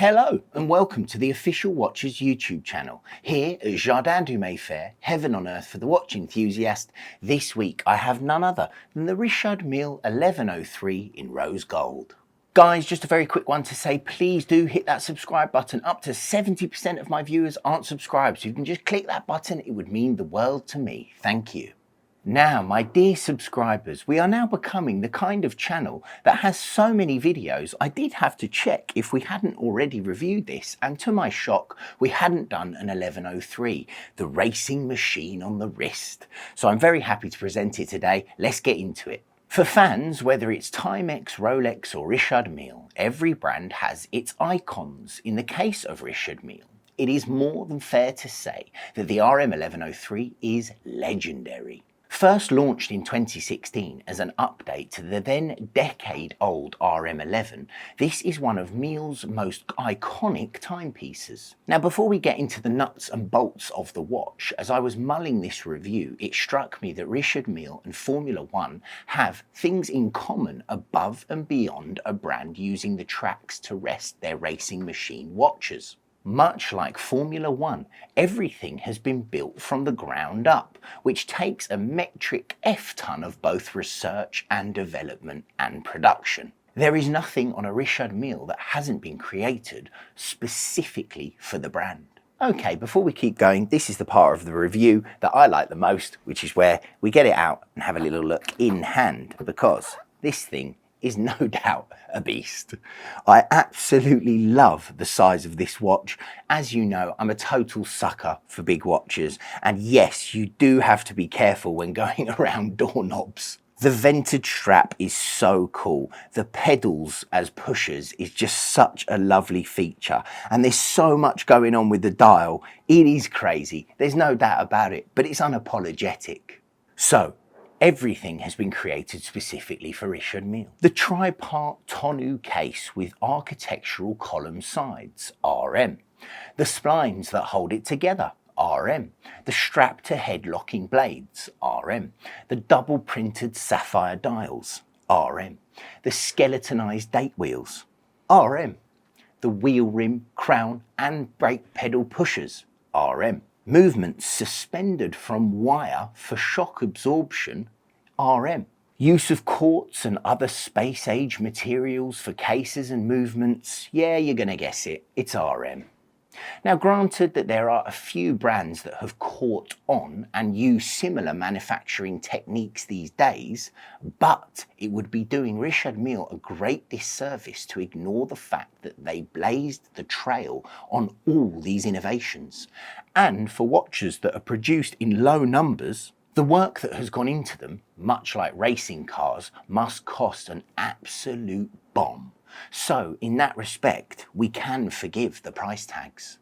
Hello and welcome to the Official Watchers YouTube channel. Here at Jardin du Mayfair, heaven on earth for the watch enthusiast, this week I have none other than the Richard Mille 1103 in rose gold. Guys, just a very quick one to say, please do hit that subscribe button. Up to 70% of my viewers aren't subscribed, so you can just click that button. It would mean the world to me. Thank you. Now, my dear subscribers, we are now becoming the kind of channel that has so many videos, I did have to check if we hadn't already reviewed this, and to my shock, we hadn't done an 1103, the racing machine on the wrist. So I'm very happy to present it today. Let's get into it. For fans, whether it's Timex, Rolex or Richard Mille, every brand has its icons. In the case of Richard Mille, it is more than fair to say that the RM 1103 is legendary. First launched in 2016 as an update to the then decade-old RM11, this is one of Mille's most iconic timepieces. Now, before we get into the nuts and bolts of the watch, as I was mulling this review, it struck me that Richard Mille and Formula One have things in common above and beyond a brand using the tracks to rest their racing machine watches. Much like Formula One, everything has been built from the ground up, which takes a metric F-ton of both research and development and production. There is nothing on a Richard Mille that hasn't been created specifically for the brand. Okay, before we keep going, this is the part of the review that I like the most, which is where we get it out and have a little look in hand, because this thing is no doubt a beast. I absolutely love the size of this watch. As you know, I'm a total sucker for big watches, and yes, you do have to be careful when going around doorknobs. The vented strap is so cool. The pedals as pushers is just such a lovely feature, and there's so much going on with the dial. It is crazy, there's no doubt about it, but it's unapologetic. So, everything has been created specifically for Richard Mille. The tri-part tonneau case with architectural column sides, RM. The splines that hold it together, RM. The strap to head locking blades, RM. The double printed sapphire dials, RM. The skeletonized date wheels, RM. The wheel rim, crown and brake pedal pushers, RM. Movements suspended from wire for shock absorption, RM. Use of quartz and other space-age materials for cases and movements, yeah, you're gonna guess it, it's RM. Now, granted that there are a few brands that have caught on and use similar manufacturing techniques these days, but it would be doing Richard Mille a great disservice to ignore the fact that they blazed the trail on all these innovations. And for watches that are produced in low numbers, the work that has gone into them, much like racing cars, must cost an absolute bomb. So, in that respect, we can forgive the price tags.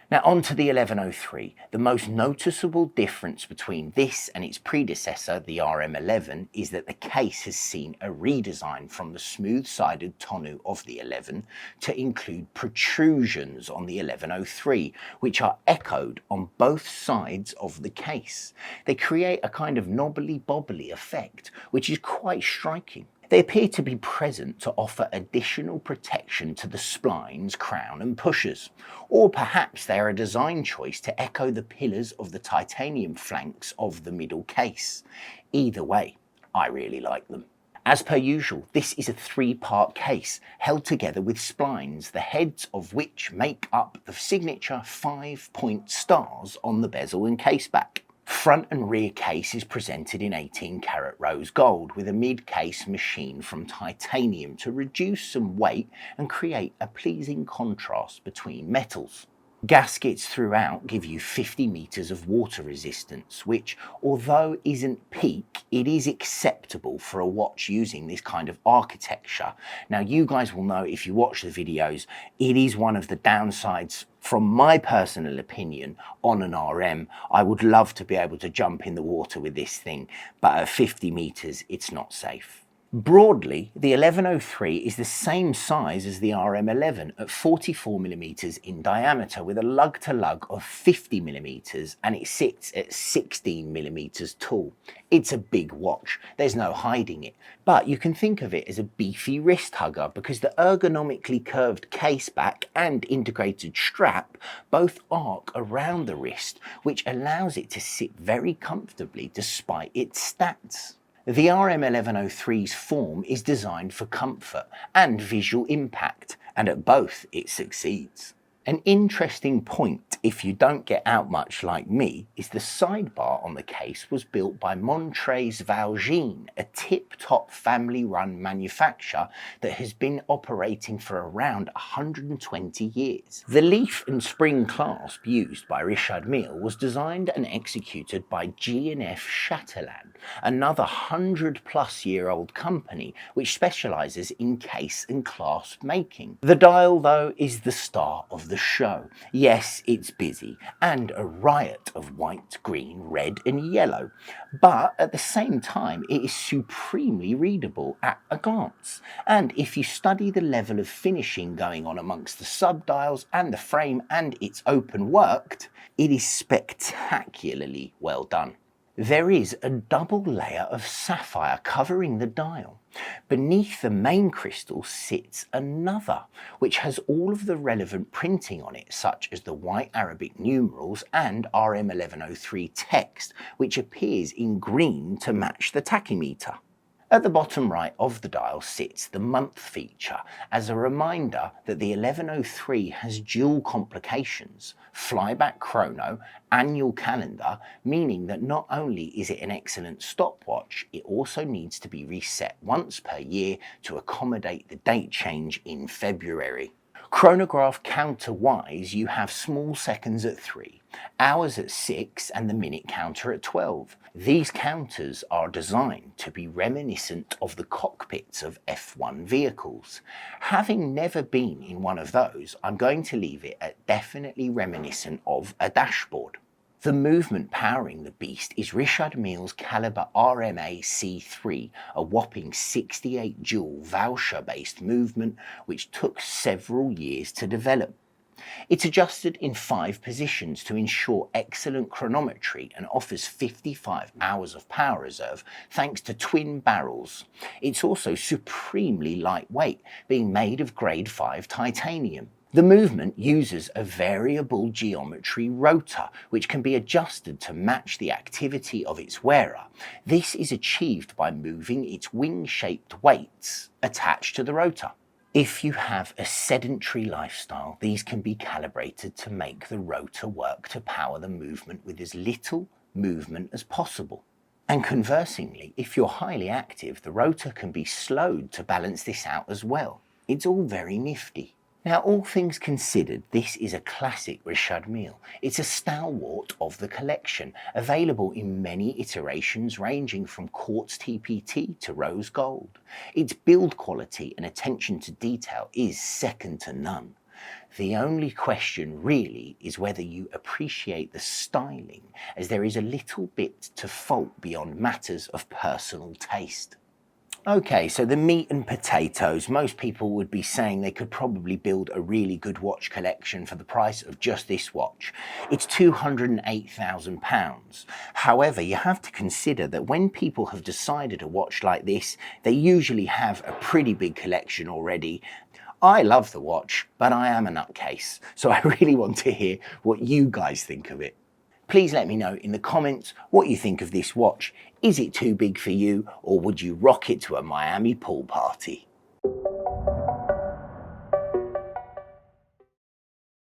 Now, on to the 1103. The most noticeable difference between this and its predecessor, the RM11, is that the case has seen a redesign from the smooth-sided tonneau of the 11 to include protrusions on the 1103, which are echoed on both sides of the case. They create a kind of knobbly-bobbly effect, which is quite striking. They appear to be present to offer additional protection to the splines, crown and pushers. Or perhaps they are a design choice to echo the pillars of the titanium flanks of the middle case. Either way, I really like them. As per usual, this is a three-part case held together with splines, the heads of which make up the signature 5-point stars on the bezel and caseback. Front and rear case is presented in 18-karat rose gold with a mid-case machine from titanium to reduce some weight and create a pleasing contrast between metals. Gaskets throughout give you 50 meters of water resistance, which, although isn't peak, it is acceptable for a watch using this kind of architecture. Now, you guys will know if you watch the videos, it is one of the downsides, from my personal opinion, on an RM. I would love to be able to jump in the water with this thing, but at 50 meters, it's not safe. Broadly, the 1103 is the same size as the RM11 at 44mm in diameter with a lug-to-lug of 50mm, and it sits at 16mm tall. It's a big watch, there's no hiding it, but you can think of it as a beefy wrist hugger because the ergonomically curved case back and integrated strap both arc around the wrist, which allows it to sit very comfortably despite its stats. The RM1103's form is designed for comfort and visual impact, and at both it succeeds. An interesting point, if you don't get out much like me, is the sidebar on the case was built by Montreuil's Valgine, a tip-top family-run manufacturer that has been operating for around 120 years. The leaf and spring clasp used by Richard Mille was designed and executed by G&F Chatelain, another 100-plus-year-old company which specialises in case and clasp making. The dial, though, is the star of the show. Yes, it's busy and a riot of white, green, red and yellow, but at the same time it is supremely readable at a glance, and if you study the level of finishing going on amongst the subdials and the frame and it's open worked, it is spectacularly well done. There is a double layer of sapphire covering the dial. Beneath the main crystal sits another, which has all of the relevant printing on it, such as the white Arabic numerals and RM1103 text, which appears in green to match the tachymeter. At the bottom right of the dial sits the month feature as a reminder that the 1103 has dual complications, flyback chrono, annual calendar, meaning that not only is it an excellent stopwatch, it also needs to be reset once per year to accommodate the date change in February. Chronograph counter-wise, you have small seconds at 3, hours at 6 and the minute counter at 12. These counters are designed to be reminiscent of the cockpits of F1 vehicles. Having never been in one of those, I'm going to leave it at definitely reminiscent of a dashboard. The movement powering the beast is Richard Mille's Caliber RMA C3, a whopping 68 joule voucher-based movement which took several years to develop. It's adjusted in 5 positions to ensure excellent chronometry and offers 55 hours of power reserve thanks to twin barrels. It's also supremely lightweight, being made of grade 5 titanium. The movement uses a variable geometry rotor, which can be adjusted to match the activity of its wearer. This is achieved by moving its wing-shaped weights attached to the rotor. If you have a sedentary lifestyle, these can be calibrated to make the rotor work to power the movement with as little movement as possible. And conversely, if you're highly active, the rotor can be slowed to balance this out as well. It's all very nifty. Now, all things considered, this is a classic Richard Mille. It's a stalwart of the collection, available in many iterations ranging from quartz TPT to rose gold. Its build quality and attention to detail is second to none. The only question really is whether you appreciate the styling, as there is a little bit to fault beyond matters of personal taste. Okay, so the meat and potatoes. Most people would be saying they could probably build a really good watch collection for the price of just this watch. It's £208,000. However, you have to consider that when people have decided a watch like this, they usually have a pretty big collection already. I love the watch, but I am a nutcase, so I really want to hear what you guys think of it. Please let me know in the comments what you think of this watch. Is it too big for you, or would you rock it to a Miami pool party?